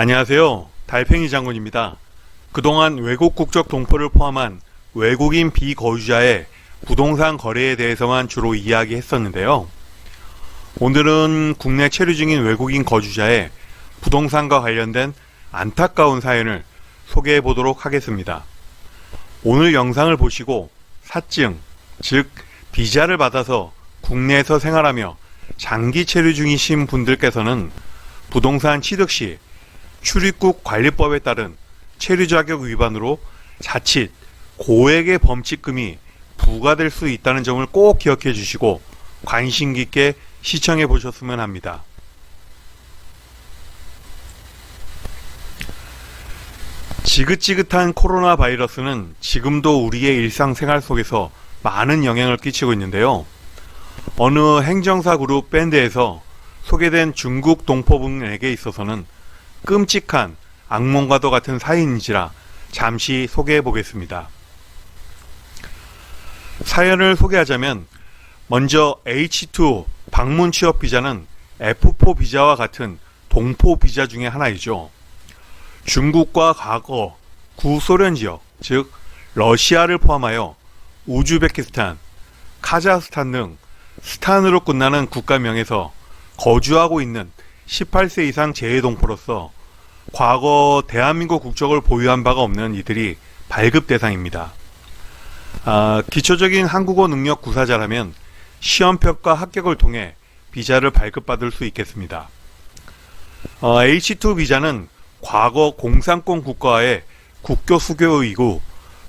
안녕하세요. 달팽이 장군입니다. 그동안 외국 국적 동포를 포함한 외국인 비거주자의 부동산 거래에 대해서만 주로 이야기했었는데요. 오늘은 국내 체류 중인 외국인 거주자의 부동산과 관련된 안타까운 사연을 소개해 보도록 하겠습니다. 오늘 영상을 보시고 사증, 즉 비자를 받아서 국내에서 생활하며 장기 체류 중이신 분들께서는 부동산 취득 시 출입국 관리법에 따른 체류 자격 위반으로 자칫 고액의 범칙금이 부과될 수 있다는 점을 꼭 기억해 주시고 관심 깊게 시청해 보셨으면 합니다. 지긋지긋한 코로나 바이러스는 지금도 우리의 일상생활 속에서 많은 영향을 끼치고 있는데요. 어느 행정사 그룹 밴드에서 소개된 중국 동포분에게 있어서는 끔찍한 악몽과도 같은 사연인지라 잠시 소개해 보겠습니다. 사연을 소개하자면 먼저 H2 방문 취업 비자는 F4 비자와 같은 동포 비자 중의 하나이죠. 중국과 과거 구소련 지역, 즉 러시아를 포함하여 우즈베키스탄, 카자흐스탄 등 스탄으로 끝나는 국가명에서 거주하고 있는 18세 이상 재외동포로서 과거 대한민국 국적을 보유한 바가 없는 이들이 발급 대상입니다. 기초적인 한국어 능력 구사자라면 시험평가 합격을 통해 비자를 발급받을 수 있겠습니다. H2 비자는 과거 공산권 국가와의 국교 수교이고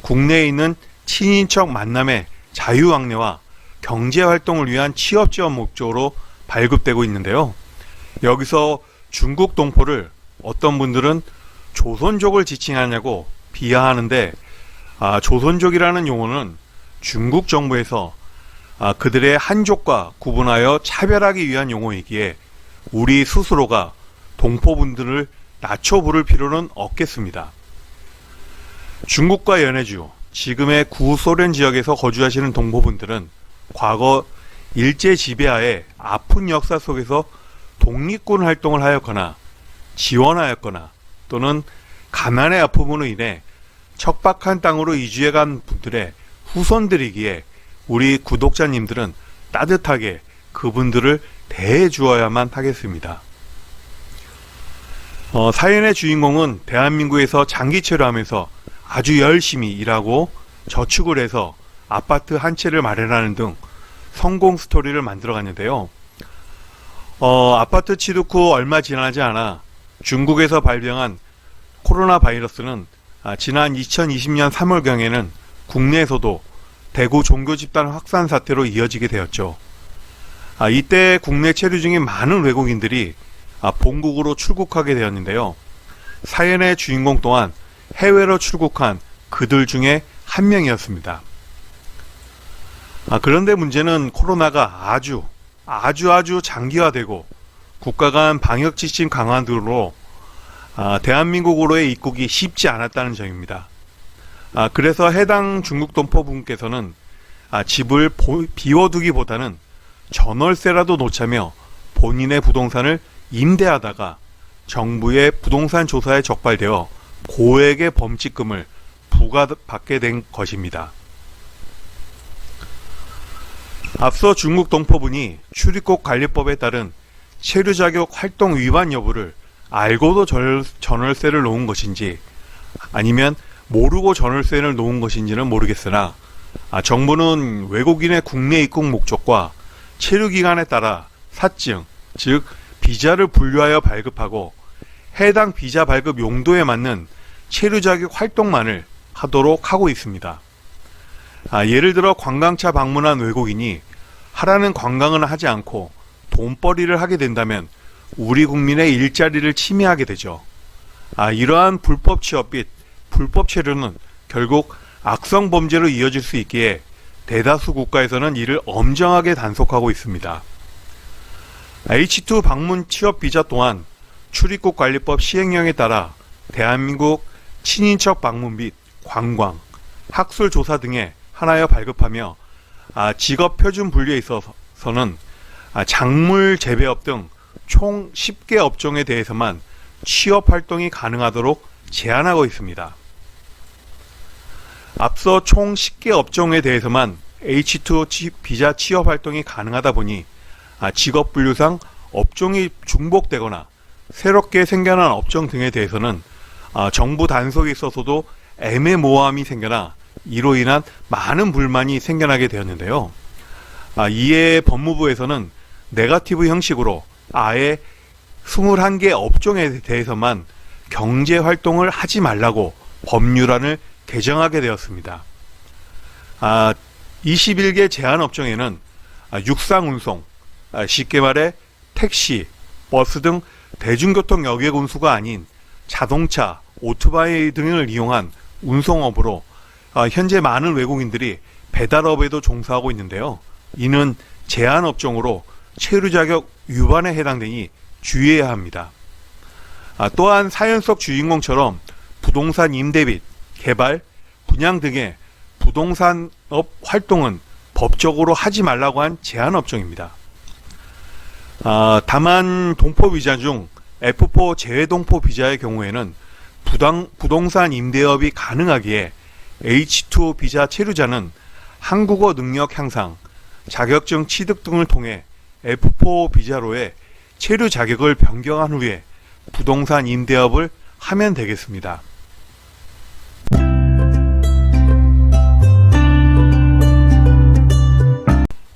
국내에 있는 친인척 만남의 자유왕래와 경제활동을 위한 취업 지원 목적으로 발급되고 있는데요. 여기서 중국 동포를 어떤 분들은 조선족을 지칭하냐고 비하하는데 조선족이라는 용어는 중국 정부에서 그들의 한족과 구분하여 차별하기 위한 용어이기에 우리 스스로가 동포분들을 낮춰 부를 필요는 없겠습니다. 중국과 연해주, 지금의 구소련 지역에서 거주하시는 동포분들은 과거 일제 지배하에 아픈 역사 속에서 독립군 활동을 하였거나 지원하였거나 또는 가난의 아픔으로 인해 척박한 땅으로 이주해간 분들의 후손들이기에 우리 구독자님들은 따뜻하게 그분들을 대해 주어야만 하겠습니다. 사연의 주인공은 대한민국에서 장기 체류하면서 아주 열심히 일하고 저축을 해서 아파트 한 채를 마련하는 등 성공 스토리를 만들어갔는데요. 아파트 취득 후 얼마 지나지 않아 중국에서 발병한 코로나 바이러스는 지난 2020년 3월경에는 국내에서도 대구 종교 집단 확산 사태로 이어지게 되었죠. 이때 국내 체류 중인 많은 외국인들이 본국으로 출국하게 되었는데요. 사연의 주인공 또한 해외로 출국한 그들 중에 한 명이었습니다. 그런데 문제는 코로나가 아주 장기화되고 국가 간 방역 지침 강화 등으로 대한민국으로의 입국이 쉽지 않았다는 점입니다. 그래서 해당 중국 동포분께서는 집을 비워두기보다는 전월세라도 놓자며 본인의 부동산을 임대하다가 정부의 부동산 조사에 적발되어 고액의 범칙금을 부과받게 된 것입니다. 앞서 중국 동포분이 출입국 관리법에 따른 체류 자격 활동 위반 여부를 알고도 전월세를 놓은 것인지 아니면 모르고 전월세를 놓은 것인지는 모르겠으나 정부는 외국인의 국내 입국 목적과 체류 기간에 따라 사증, 즉 비자를 분류하여 발급하고 해당 비자 발급 용도에 맞는 체류 자격 활동만을 하도록 하고 있습니다. 예를 들어 관광차 방문한 외국인이 하라는 관광은 하지 않고 돈벌이를 하게 된다면 우리 국민의 일자리를 침해하게 되죠. 이러한 불법 취업 및 불법 체류는 결국 악성 범죄로 이어질 수 있기에 대다수 국가에서는 이를 엄정하게 단속하고 있습니다. H2 방문 취업 비자 또한 출입국 관리법 시행령에 따라 대한민국 친인척 방문 및 관광, 학술 조사 등에 하나여 발급하며 직업 표준 분류에 있어서는 작물 재배업 등 총 10개 업종에 대해서만 취업 활동이 가능하도록 제한하고 있습니다. 앞서 총 10개 업종에 대해서만 H2 비자 취업 활동이 가능하다 보니 직업분류상 업종이 중복되거나 새롭게 생겨난 업종 등에 대해서는 정부 단속에 있어서도 애매모호함이 생겨나 이로 인한 많은 불만이 생겨나게 되었는데요. 이에 법무부에서는 네거티브 형식으로 아예 21개 업종에 대해서만 경제활동을 하지 말라고 법률안을 개정하게 되었습니다. 21개 제한 업종에는 육상운송, 쉽게 말해 택시, 버스 등 대중교통 여객 운수가 아닌 자동차, 오토바이 등을 이용한 운송업으로 현재 많은 외국인들이 배달업에도 종사하고 있는데요. 이는 제한 업종으로 체류 자격 위반에 해당되니 주의해야 합니다. 또한 사연 속 주인공처럼 부동산 임대 및 개발, 분양 등의 부동산업 활동은 법적으로 하지 말라고 한 제한 업종입니다. 다만 동포 비자 중 F4 제외 동포 비자의 경우에는 부동산 임대업이 가능하기에 H2 비자 체류자는 한국어 능력 향상, 자격증 취득 등을 통해 F4 비자로의 체류 자격을 변경한 후에 부동산 임대업을 하면 되겠습니다.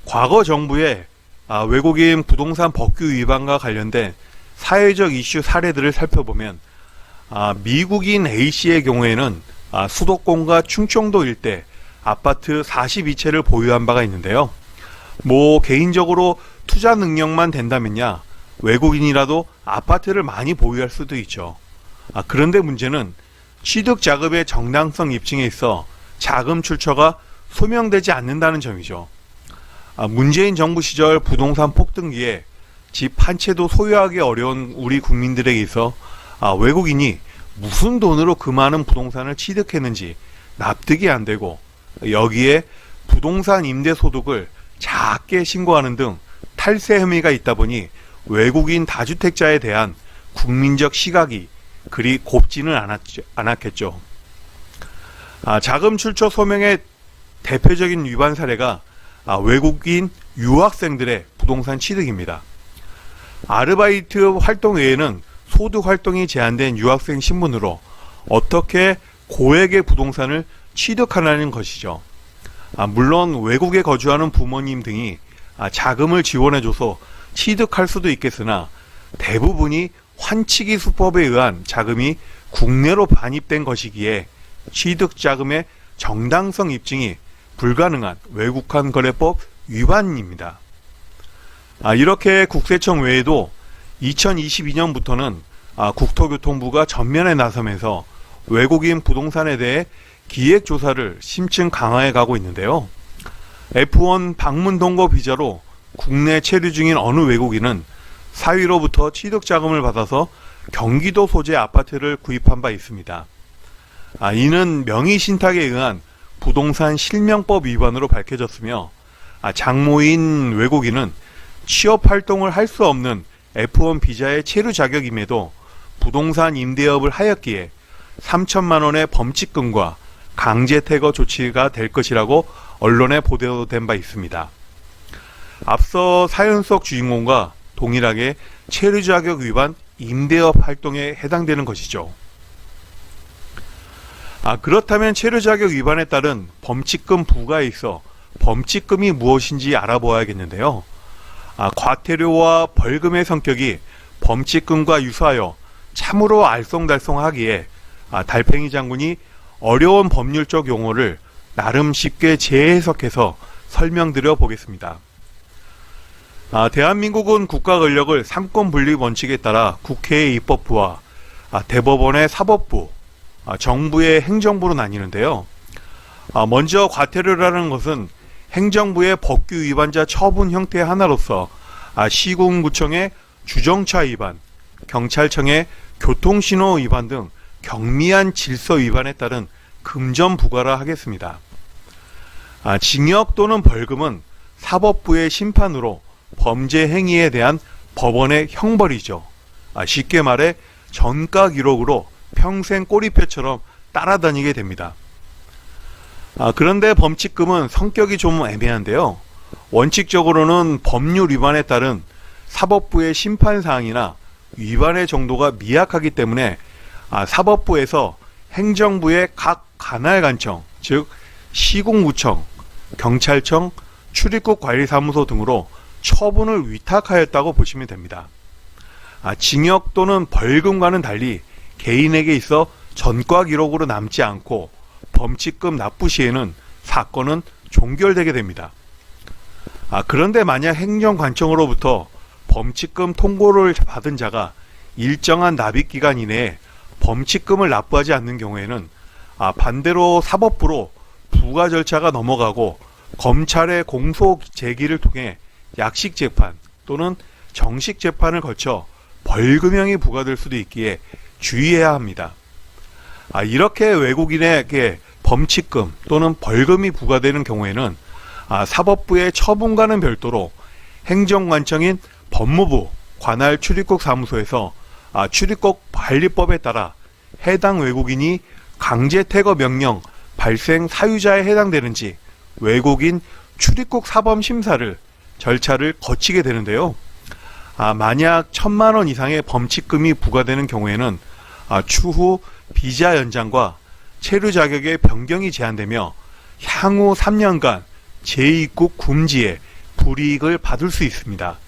과거 정부의 외국인 부동산 법규 위반과 관련된 사회적 이슈 사례들을 살펴보면 미국인 A씨의 경우에는 수도권과 충청도 일대 아파트 42채를 보유한 바가 있는데요. 개인적으로 투자 능력만 된다면야 외국인이라도 아파트를 많이 보유할 수도 있죠. 그런데 문제는 취득 자금의 정당성 입증에 있어 자금 출처가 소명되지 않는다는 점이죠. 문재인 정부 시절 부동산 폭등기에 집 한 채도 소유하기 어려운 우리 국민들에게 있어 외국인이 무슨 돈으로 그 많은 부동산을 취득했는지 납득이 안 되고 여기에 부동산 임대 소득을 작게 신고하는 등 탈세 혐의가 있다 보니 외국인 다주택자에 대한 국민적 시각이 그리 곱지는 않았겠죠. 자금 출처 소명의 대표적인 위반 사례가 외국인 유학생들의 부동산 취득입니다. 아르바이트 활동 외에는 소득 활동이 제한된 유학생 신분으로 어떻게 고액의 부동산을 취득하라는 것이죠. 물론 외국에 거주하는 부모님 등이 자금을 지원해줘서 취득할 수도 있겠으나 대부분이 환치기 수법에 의한 자금이 국내로 반입된 것이기에 취득 자금의 정당성 입증이 불가능한 외국환 거래법 위반입니다. 이렇게 국세청 외에도 2022년부터는 국토교통부가 전면에 나서면서 외국인 부동산에 대해 기획조사를 심층 강화해 가고 있는데요. F1 방문 동거 비자로 국내 체류 중인 어느 외국인은 사위로부터 취득자금을 받아서 경기도 소재 아파트를 구입한 바 있습니다. 이는 명의신탁에 의한 부동산 실명법 위반으로 밝혀졌으며 장모인 외국인은 취업활동을 할 수 없는 F1 비자의 체류 자격임에도 부동산 임대업을 하였기에 3천만 원의 범칙금과 강제 퇴거 조치가 될 것이라고 언론에 보도된 바 있습니다. 앞서 사연 속 주인공과 동일하게 체류 자격 위반 임대업 활동에 해당되는 것이죠. 그렇다면 체류 자격 위반에 따른 범칙금 부과에 있어 범칙금이 무엇인지 알아보아야겠는데요. 과태료와 벌금의 성격이 범칙금과 유사하여 참으로 알쏭달쏭하기에 달팽이 장군이 어려운 법률적 용어를 나름 쉽게 재해석해서 설명드려 보겠습니다. 대한민국은 국가 권력을 삼권 분립 원칙에 따라 국회의 입법부와 대법원의 사법부, 정부의 행정부로 나뉘는데요. 먼저 과태료라는 것은 행정부의 법규 위반자 처분 형태의 하나로서 시군구청의 주정차 위반, 경찰청의 교통신호 위반 등 경미한 질서 위반에 따른 금전 부과라 하겠습니다. 징역 또는 벌금은 사법부의 심판으로 범죄 행위에 대한 법원의 형벌이죠. 쉽게 말해 전가 기록으로 평생 꼬리표처럼 따라다니게 됩니다. 그런데 범칙금은 성격이 좀 애매한데요. 원칙적으로는 법률 위반에 따른 사법부의 심판사항이나 위반의 정도가 미약하기 때문에 사법부에서 행정부의 각 관할관청, 즉 시공구청, 경찰청, 출입국 관리사무소 등으로 처분을 위탁하였다고 보시면 됩니다. 징역 또는 벌금과는 달리 개인에게 있어 전과 기록으로 남지 않고 범칙금 납부 시에는 사건은 종결되게 됩니다. 그런데 만약 행정관청으로부터 범칙금 통고를 받은 자가 일정한 납입기간 이내에 범칙금을 납부하지 않는 경우에는 반대로 사법부로 부과 절차가 넘어가고 검찰의 공소 제기를 통해 약식재판 또는 정식재판을 거쳐 벌금형이 부과될 수도 있기에 주의해야 합니다. 이렇게 외국인에게 범칙금 또는 벌금이 부과되는 경우에는 사법부의 처분과는 별도로 행정관청인 법무부 관할 출입국 사무소에서 출입국 관리법에 따라 해당 외국인이 강제 퇴거 명령 발생 사유자에 해당되는지 외국인 출입국 사범 심사를 절차를 거치게 되는데요. 만약 1,000만 원 이상의 범칙금이 부과되는 경우에는 추후 비자 연장과 체류 자격의 변경이 제한되며 향후 3년간 재입국 금지에 불이익을 받을 수 있습니다.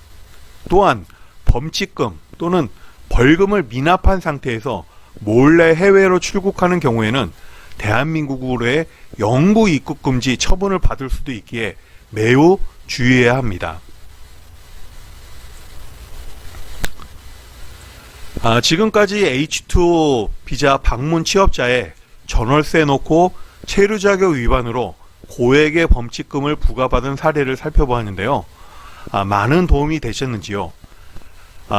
또한 범칙금 또는 벌금을 미납한 상태에서 몰래 해외로 출국하는 경우에는 대한민국으로의 영구 입국 금지 처분을 받을 수도 있기에 매우 주의해야 합니다. 지금까지 H2 비자 방문 취업자의 전월세 놓고 체류 자격 위반으로 고액의 범칙금을 부과받은 사례를 살펴보았는데요. 많은 도움이 되셨는지요?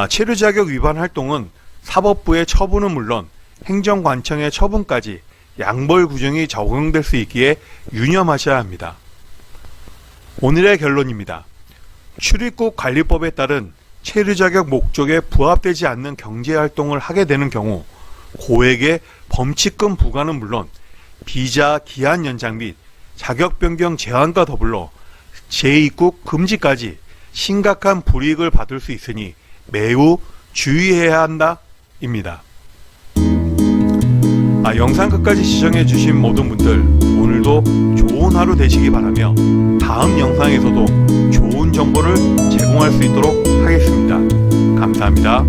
체류 자격 위반 활동은 사법부의 처분은 물론 행정관청의 처분까지 양벌 규정이 적용될 수 있기에 유념하셔야 합니다. 오늘의 결론입니다. 출입국 관리법에 따른 체류 자격 목적에 부합되지 않는 경제활동을 하게 되는 경우 고액의 범칙금 부과는 물론 비자 기한 연장 및 자격 변경 제한과 더불어 재입국 금지까지 심각한 불이익을 받을 수 있으니 매우 주의해야 한다 입니다. 영상 끝까지 시청해 주신 모든 분들 오늘도 좋은 하루 되시기 바라며 다음 영상에서도 좋은 정보를 제공할 수 있도록 하겠습니다. 감사합니다.